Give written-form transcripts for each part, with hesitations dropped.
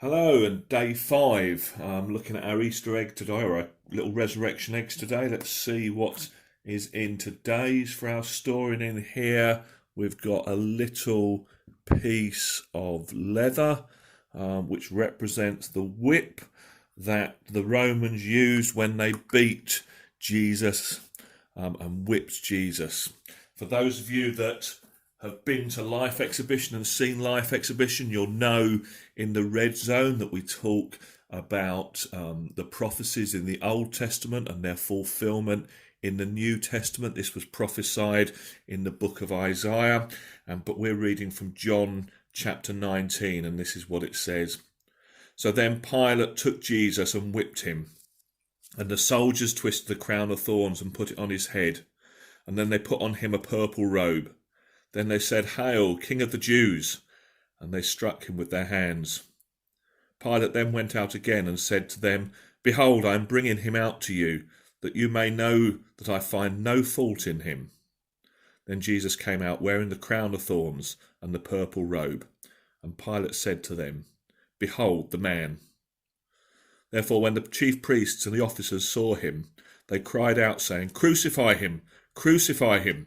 Hello, and day five. Looking at our Easter egg today, or our little resurrection eggs today. Let's see what is in today's for our story. And in here, we've got a little piece of leather, which represents the whip that the Romans used when they beat Jesus and whipped Jesus. For those of you that have been to Life Exhibition and seen Life Exhibition, you'll know in the red zone that we talk about the prophecies in the Old Testament and their fulfillment in the New Testament. This was prophesied in the book of Isaiah, but we're reading from John chapter 19, and this is what it says. So then Pilate took Jesus and whipped him, and the soldiers twisted the crown of thorns and put it on his head, and then they put on him a purple robe. Then they said, "Hail, King of the Jews!" And they struck him with their hands. Pilate then went out again and said to them, "Behold, I am bringing him out to you, that you may know that I find no fault in him." Then Jesus came out wearing the crown of thorns and the purple robe. And Pilate said to them, "Behold the man." Therefore, when the chief priests and the officers saw him, they cried out, saying, "Crucify him! Crucify him!"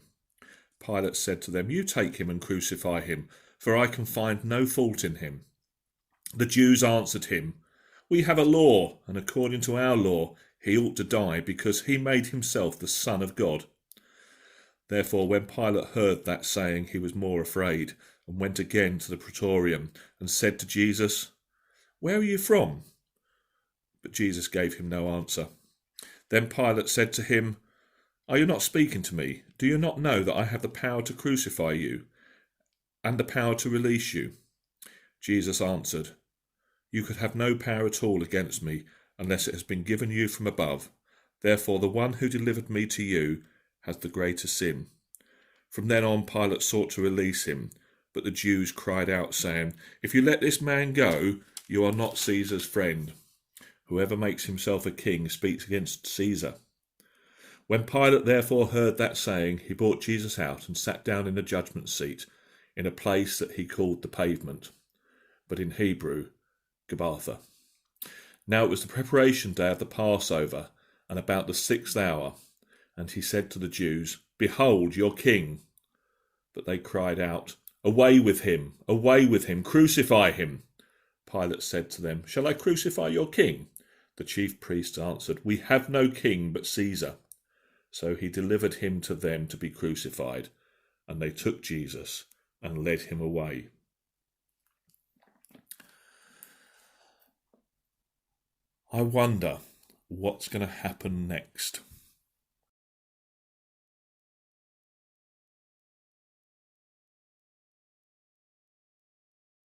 Pilate said to them, "You take him and crucify him, for I can find no fault in him." The Jews answered him, "We have a law, and according to our law he ought to die, because he made himself the Son of God." Therefore, when Pilate heard that saying, he was more afraid, and went again to the praetorium, and said to Jesus, "Where are you from?" But Jesus gave him no answer. Then Pilate said to him, "Are you not speaking to me? Do you not know that I have the power to crucify you and the power to release you?" Jesus answered, "You could have no power at all against me unless it has been given you from above. Therefore the one who delivered me to you has the greater sin." From then on Pilate sought to release him, but the Jews cried out, saying, "If you let this man go, you are not Caesar's friend. Whoever makes himself a king speaks against Caesar." When Pilate therefore heard that saying, he brought Jesus out and sat down in the judgment seat, in a place that he called the Pavement, but in Hebrew, Gabbatha. Now it was the preparation day of the Passover, and about the 6th hour, and he said to the Jews, "Behold your king." But they cried out, "Away with him! Away with him! Crucify him!" Pilate said to them, "Shall I crucify your king?" The chief priests answered, "We have no king but Caesar." So he delivered him to them to be crucified, and they took Jesus and led him away. I wonder what's going to happen next.